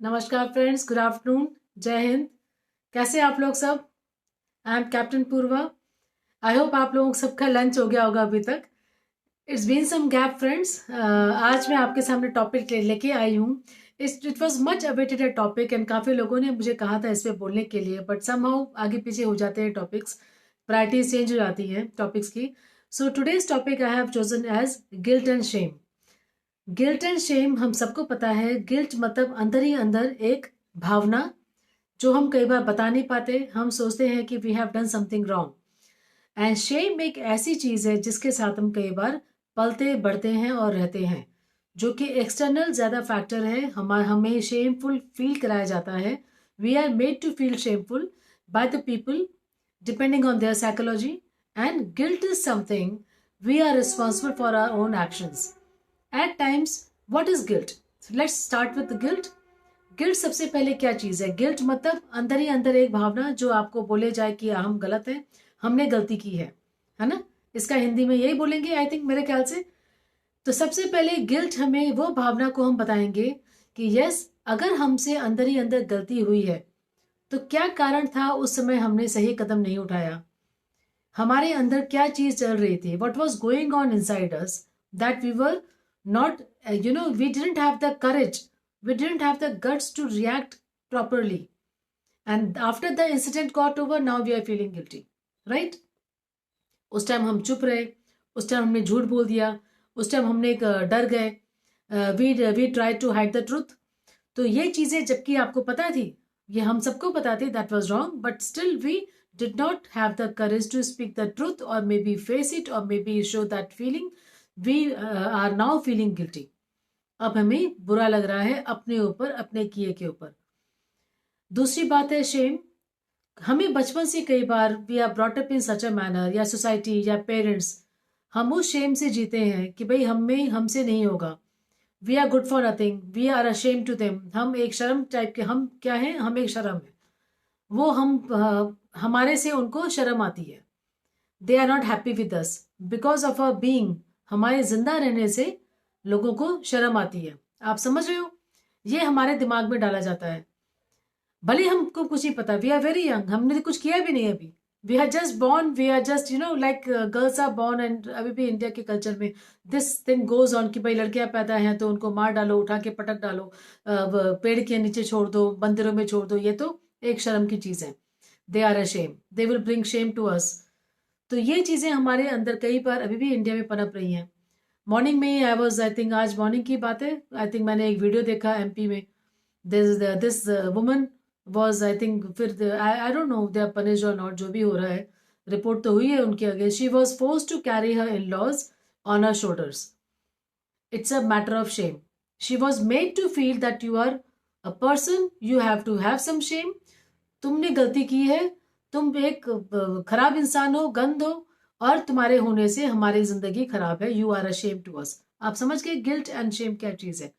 नमस्कार friends, good afternoon, जय हिंद। कैसे आप लोग सब? I am captain Purva. I hope आप लोगों सबका लंच हो गया होगा अभी तक। It's been some gap friends. आज मैं आपके सामने टॉपिक लेके आई हूँ। It was much awaited a topic and काफ़ी लोगों ने मुझे कहा था इस पे बोलने के लिए, बट समहाउ आगे पीछे हो जाते हैं टॉपिक्स, प्रायोरिटीज चेंज हो जाती हैं टॉपिक्स की। So today's topic I have chosen as guilt and shame. Guilt and shame, हम सबको पता है गिल्ट मतलब अंदर ही अंदर एक भावना जो हम कई बार बता नहीं पाते। हम सोचते हैं कि we have done something wrong. And shame एक ऐसी चीज है जिसके साथ हम कई बार पलते बढ़ते हैं और रहते हैं, जो कि एक्सटर्नल ज्यादा फैक्टर है। हमें शेमफुल फील कराया जाता है। We are made to feel shameful by the people depending on their psychology. And guilt is something we are responsible for our own actions at times. What is guilt? Let's start with guilt. Guilt सबसे पहले क्या चीज है? Guilt मतलब अंदर ही अंदर एक भावना जो आपको बोले जाए कि हम गलत हैं, हमने गलती की है ना? इसका हिंदी में यही बोलेंगे आई थिंक, मेरे ख्याल से। तो सबसे पहले गिल्ट हमें वो भावना को हम बताएंगे कि यस, अगर हमसे अंदर ही अंदर गलती हुई है तो क्या कारण था उस समय हमने सही कदम नहीं उठाया। हमारे अंदर क्या चीज चल रही थी, what was going on inside us, that we were not we didn't have the courage, we didn't have the guts to react properly, and after the incident got over, now we are feeling guilty, right? उस time हम चुप रहे, उस time हमने झूठ बोल दिया, उस टाइम हमने एक डर गए, we try to hide the truth. तो ये चीजें जबकि आपको पता थी, ये हम सबको पता थी that was wrong, but still we did not have the courage to speak the truth or maybe face it or maybe show that feeling. We are now feeling guilty. अब हमें बुरा लग रहा है अपने ऊपर, अपने किए के ऊपर। दूसरी बात है शेम। हमें बचपन से कई बार we are brought up in such a manner, या सोसाइटी या पेरेंट्स, हम उस शेम से जीते हैं कि भाई हमसे नहीं होगा। We are good for nothing, we are ashamed to them. हम एक शर्म टाइप के, हम क्या हैं, हम एक शर्म है। वो हमारे से उनको शर्म आती है। They are not happy with us because of a being. हमारे जिंदा रहने से लोगों को शर्म आती है। आप समझ रहे हो? ये हमारे दिमाग में डाला जाता है, भले हमको कुछ नहीं पता। वी आर वेरी यंग, हमने कुछ किया भी नहीं अभी। We are just born, we are just like girls are born. And अभी भी इंडिया के कल्चर में दिस थिंग गोज ऑन कि भाई लड़कियां पैदा हैं तो उनको मार डालो, उठा के पटक डालो, पेड़ के नीचे छोड़ दो, मंदिरों में छोड़ दो। ये तो एक शर्म की चीज है। They are a shame, they will bring shame to us. तो ये चीजें हमारे अंदर कई बार अभी भी इंडिया में पनप रही हैं। मॉर्निंग में आई वॉज, आई थिंक आज मॉर्निंग की बात है, आई थिंक मैंने एक वीडियो देखा एमपी में। This woman was, I think, फिर I don't know they are punished और नॉट, जो भी हो रहा है, रिपोर्ट तो हुई है उनके against. She was forced to carry her in laws on her shoulders. It's a matter of shame. She was made to feel that you are a person, you have to have some shame. तुमने गलती की है, तुम एक खराब इंसान हो, गंद हो, और तुम्हारे होने से हमारी जिंदगी खराब है। You are ashamed to us. आप समझ गए गिल्ट एंड शेम क्या चीज है?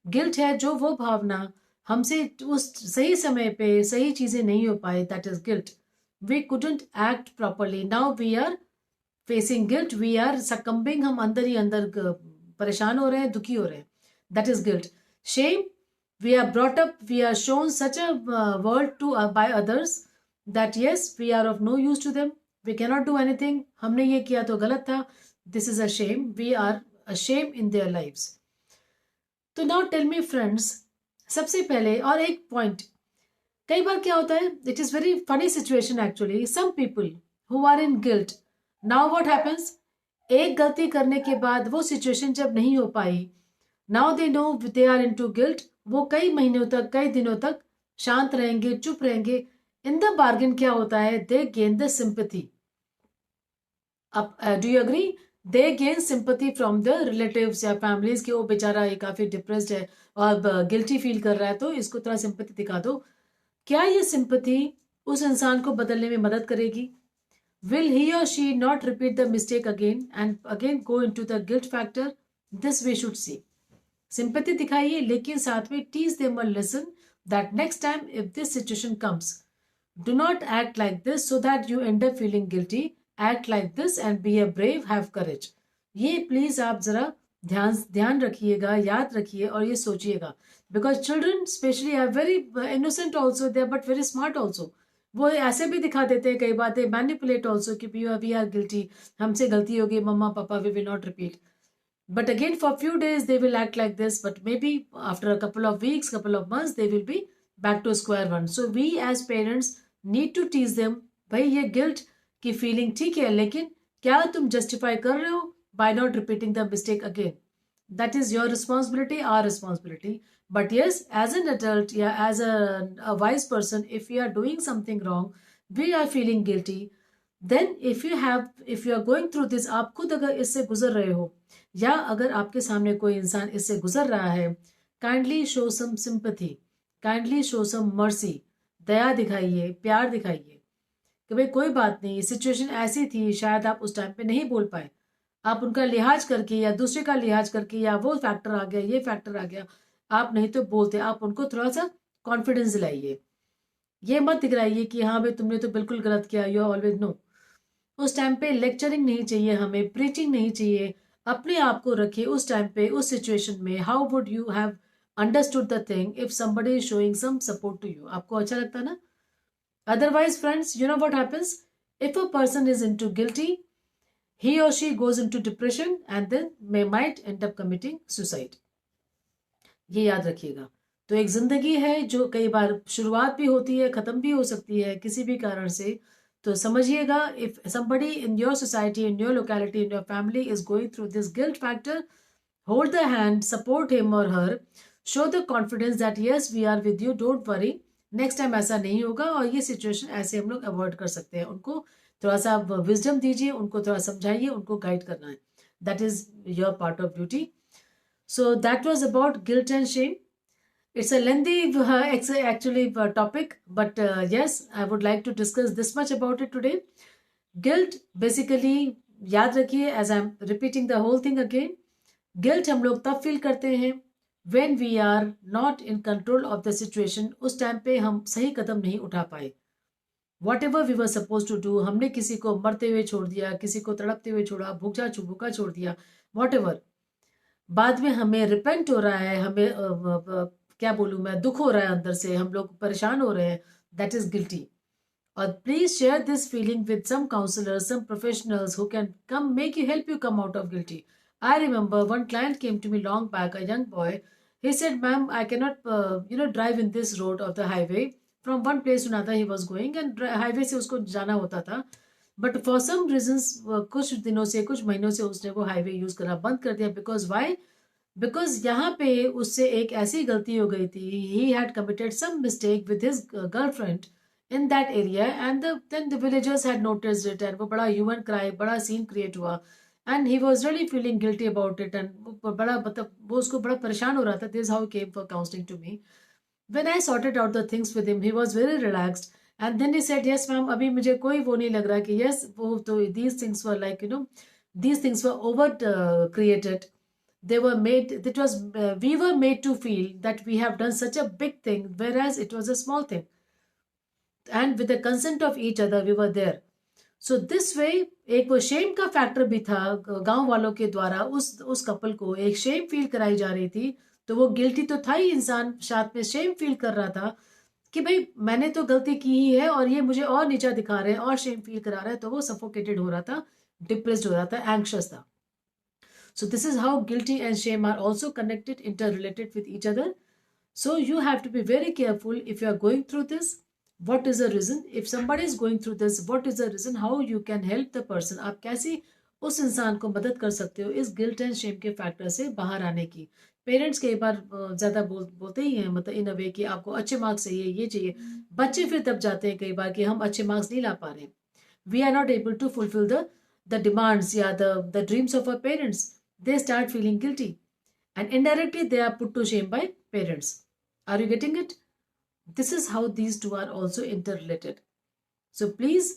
गिल्ट है जो वो भावना हमसे उस सही समय पे सही चीजें नहीं हो पाए, that is guilt. We couldn't act properly, now we are facing guilt, we are succumbing. हम अंदर ही अंदर परेशान हो रहे हैं, दुखी हो रहे हैं, that is guilt. Shame, we are brought up, we are shown such a world to by others that yes, we are of no use to them, we cannot do anything, हमने ये किया तो गलत था। This is a shame, we are a shame in their lives. तो now tell me friends, सबसे पहले और एक पॉइंट, कई बार क्या होता है, it is very funny situation actually. Some people who are in guilt, now what happens, एक गलती करने के बाद वो सिचुएशन जब नहीं हो पाई, now they know they are into guilt. वो कई महीनों तक, कई दिनों तक शांत रहेंगे, चुप रहेंगे। इन द बार्गेन क्या होता है, दे गेन द सिंपैथी। अब do you agree? They gain sympathy from the relatives या फैमिलीज के, वो बेचारा ये काफी डिप्रेस्ड है और गिल्टी फील कर रहा है, तो इसको थोड़ा सिंपैथी दिखा दो। क्या ये सिंपैथी उस इंसान को बदलने में मदद करेगी? विल ही और she not repeat the mistake again and again go into the guilt factor? This we should see. Sympathy दिखाइए, लेकिन साथ में teach them a lesson that next time if this situation comes, do not act like this so that you end up feeling guilty. Act like this and be a brave, have courage. ये please आप जरा ध्यान रखिएगा, याद रखिए और ये सोचिएगा, because children specially are very innocent also, they are but very smart also. वो ऐसे भी दिखा देते हैं कई बातें, मैनिपुलेट ऑल्सो कि वी आर गिल्टी, हमसे गलती होगी, मम्मा पापा we will not repeat. But again, for a few days, they will act like this. But maybe after a couple of weeks, couple of months, they will be back to square one. So we as parents need to teach them, भाई ये guilt की feeling ठीक है, लेकिन क्या तुम justify कर रहे हो by not repeating the mistake again? That is your responsibility, our responsibility. But yes, as an adult, yeah, as a wise person, if we are doing something wrong, we are feeling guilty. Then if you are going through this, आप खुद अगर इससे गुजर रहे हो या अगर आपके सामने कोई इंसान इससे गुजर रहा है, kindly show some sympathy, kindly show some mercy, दया दिखाइए, प्यार दिखाइए कि भाई कोई बात नहीं, सिचुएशन ऐसी थी, शायद आप उस टाइम पे नहीं बोल पाए, आप उनका लिहाज करके या दूसरे का लिहाज करके, या वो फैक्टर आ गया, ये फैक्टर आ गया, आप नहीं तो बोलते. आप उनको थोड़ा सा कॉन्फिडेंस दिलाइए. ये मत दिखलाइए कि हाँ भाई तुमने तो बिल्कुल गलत किया, यू ऑलवेज नो. उस टाइम पे लेक्चरिंग नहीं चाहिए हमें, प्रीचिंग नहीं चाहिए. अपने आप को रखिए उस टाइम पे, उस सिचुएशन में. How would you have understood the thing if somebody is showing some support to you? आपको अच्छा लगता ना? Otherwise friends, you know what happens if a person is into guilty, he और she goes into depression and then may might end up committing suicide. ये याद रखिएगा. तो एक जिंदगी है जो कई बार शुरुआत भी होती है, खत्म भी हो सकती है किसी भी कारण से. तो समझिएगा, if somebody in your society, in your locality, in your family is going through this guilt factor, hold the hand, support him or her, show the confidence that yes we are with you, don't worry, next time ऐसा नहीं होगा. और ये situation ऐसे हम लोग avoid कर सकते हैं. उनको थोड़ा सा विजडम दीजिए, उनको थोड़ा समझाइए, उनको गाइड करना है. That is your part of duty. So that was about guilt and Shem. It's a lengthy actually topic, but yes, I would like to discuss this much about it today. Guilt basically, याद रखिए, as I'm repeating the whole thing again, guilt हम लोग तब feel करते हैं when we are not in control of the situation. उस time पे हम सही कदम नहीं उठा पाए. Whatever we were supposed to do, हमने किसी को मरते हुए छोड़ दिया, किसी को तड़पते हुए छोड़ा, भूखा छोड़ दिया, whatever. बाद में हमें रिपेंट हो रहा है, हमें क्या बोलूँ मैं, दुख हो रहा है अंदर से, हम लोग परेशान हो रहे हैं, दैट इज गिल्टी. और please share this feeling with some counsellors, some professionals who can come make you help you come out of guilty. I remember one client came to me long back, a young boy. He said, ma'am, I cannot, drive in this road of the highway. From one place to another he was going, and highway से उसको जाना होता था. But for some reasons, कुछ दिनों से, कुछ महीनों से उसने वो हाईवे यूज करना बंद कर दिया. Because why? Because यहाँ पे उससे एक ऐसी गलती हो गई थी. He had committed some mistake with his girlfriend in that area, and then the villagers had noticed it, and वो बड़ा hue and cry, बड़ा scene create हुआ, and he was really feeling guilty about it, and वो बड़ा मतलब वो उसको बड़ा परेशान हो रहा था. This is how he came for counseling to me. When I sorted out the things with him, he was very relaxed, and then he said, yes ma'am, अभी मुझे कोई वो नहीं लग रहा कि yes वो तो these things were like, these things were over created. They were made, it was we were made to feel that we have done such a big thing, whereas it was a small thing, and with the consent of each other we were there. So this way एक वो Shem का factor भी था. गांव वालों के द्वारा उस कपल को एक शेम फील कराई जा रही थी. तो वो गिल्टी तो था ही, इंसान साथ में शेम फील कर रहा था कि भाई मैंने तो गलती की ही है और ये मुझे और नीचा दिखा रहे हैं और शेम फील करा रहा है. तो वो सफोकेटेड हो रहा था, डिप्रेस्ड हो रहा था, एंग्शियस था. So this is how guilty and shame are also connected, interrelated with each other. So you have to be very careful if you are going through this. What is the reason? If somebody is going through this, what is the reason? How you can help the person? आप कैसे उस इंसान को मदद कर सकते हो इस गिल्ट एंड शेम के फैक्टर से बाहर आने की. पेरेंट्स कई बार ज्यादा बोलते ही हैं, मतलब इन अ वे कि आपको अच्छे मार्क्स चाहिए, ये चाहिए. बच्चे फिर तब जाते हैं कई बार कि हम अच्छे मार्क्स नहीं ला पा रहे, we are not able to fulfil the demands या the dreams of our parents. They start feeling guilty, and indirectly they are put to shame by parents. Are you getting it? This is how these two are also interrelated. So please,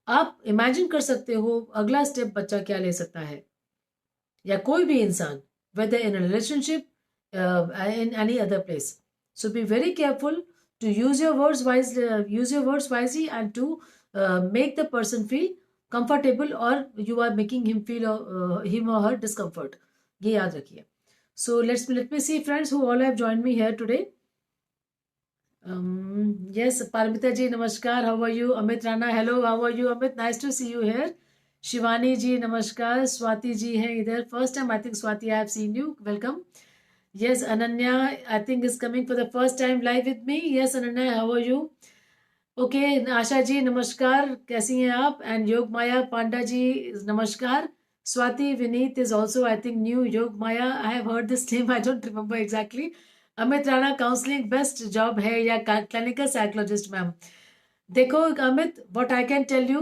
आप imagine कर सकते हो अगला step बच्चा क्या ले सकता है, या कोई भी इंसान, whether in a relationship, in any other place. So be very careful to use your words wisely, and to make the person feel comfortable, or you are making him feel him or her discomfort. ये याद रखिए. So let me see, friends, who all have joined me here today. Yes, Parmita ji, namaskar. How are you? Amit Rana, hello. How are you, Amit? Nice to see you here. Shivani ji, namaskar. Swati ji hai idhar. First time, I think, Swati, I have seen you. Welcome. Yes, Ananya, I think is coming for the first time live with me. Yes, Ananya, how are you? Okay, Asha ji नमस्कार, कैसी हैं आप? And योग माया पांडा जी नमस्कार. Swati Vineet is also, I think, new. Yog Maya, I have heard this name, I don't remember exactly. Amit Rana, counselling best job है या clinical psychologist? Ma'am देखो Amit, what I can tell you,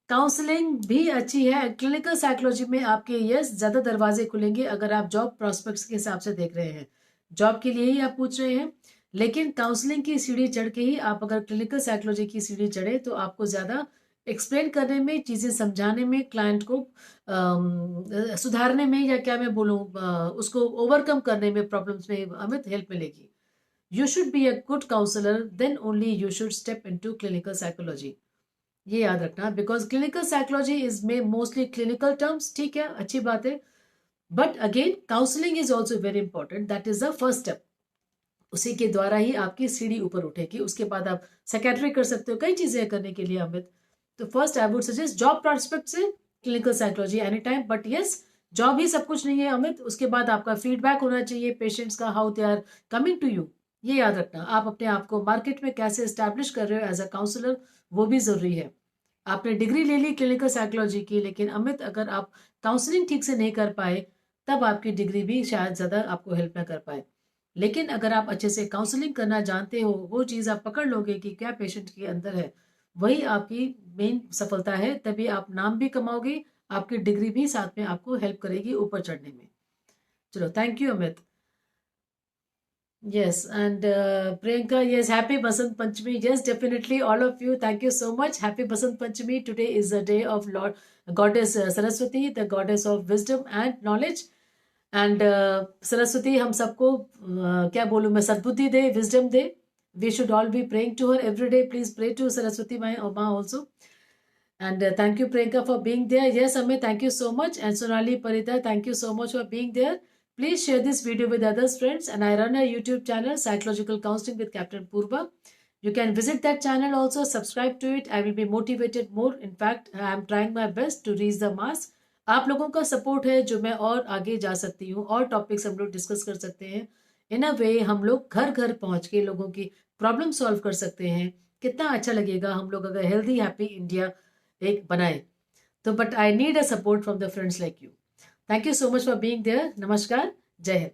counselling भी अच्छी है. Clinical psychology में आपके yes ज्यादा दरवाजे खुलेंगे अगर आप जॉब प्रॉस्पेक्ट्स के हिसाब से देख रहे हैं. जॉब के लिए ही आप पूछ रहे हैं, लेकिन काउंसलिंग की सीढ़ी चढ़ के ही आप अगर क्लिनिकल साइकोलॉजी की सीढ़ी चढ़े तो आपको ज्यादा एक्सप्लेन करने में, चीजें समझाने में, क्लाइंट को सुधारने में, या क्या मैं बोलूँ, उसको ओवरकम करने में, प्रॉब्लम्स में अमित हेल्प मिलेगी. You should be a good counsellor, then only you should step into clinical psychology. ये याद रखना, बिकॉज क्लिनिकल साइकोलॉजी इज में मोस्टली क्लिनिकल टर्म्स. ठीक है, अच्छी बात है, but again counselling is also very important. That is the first step. उसी के द्वारा ही आपकी सीढ़ी ऊपर उठेगी. उसके बाद आप साइकेट्री कर सकते हो, कई चीजें करने के लिए अमित. तो first I would suggest job prospect से clinical psychology any time. But yes, job ही सब कुछ नहीं है अमित. उसके बाद आपका फीडबैक होना चाहिए पेशेंट्स का, how they are coming to you. ये याद रखना, आप अपने आप को मार्केट में कैसे एस्टैब्लिश कर रहे हो एज अ काउंसलर, वो भी जरूरी है. आपने डिग्री ले ली क्लिनिकल साइकोलॉजी की, लेकिन अमित अगर आप काउंसलिंग ठीक से नहीं कर पाए, तब आपकी डिग्री भी शायद ज्यादा आपको हेल्प ना कर पाए. लेकिन अगर आप अच्छे से काउंसलिंग करना जानते हो, वो चीज़ आप पकड़ लोगे कि क्या पेशेंट के अंदर है, वही आपकी मेन सफलता है. तभी आप नाम भी कमाओगे, आपकी डिग्री भी साथ में आपको हेल्प करेगी ऊपर चढ़ने में. चलो, thank you Amit. Yes, and Priyanka, yes, happy Basant Panchami. Yes, definitely, all of you, thank you so much. Happy Basant Panchami. Today is the day of Lord Goddess Saraswati, the goddess of wisdom and knowledge. And Saraswati हम सबको क्या बोलूँ मैं, सद्बुद्धि दे, wisdom दे. We should all be praying to her every day. Please pray to Saraswati माई माँ also. And thank you Priyanka for being there. Yes Amit, thank you so much. And Sonali Parita, thank you so much for being there. Please share this video with others, friends. And I run a YouTube channel, Psychological Counseling with Captain Purva. You can visit that channel also, subscribe to it. I will be motivated more. In fact, I am trying my best to reach the mass. आप लोगों का support है जो मैं और आगे जा सकती हूँ, और टॉपिक्स हम लोग डिस्कस कर सकते हैं. इन अ वे हम लोग घर घर पहुंच के लोगों की प्रॉब्लम सॉल्व कर सकते हैं. कितना अच्छा लगेगा हम लोग अगर हेल्दी हैप्पी इंडिया एक बनाए तो. But I need a support from the friends like you. Thank you so much for being there. नमस्कार, जय हिंद.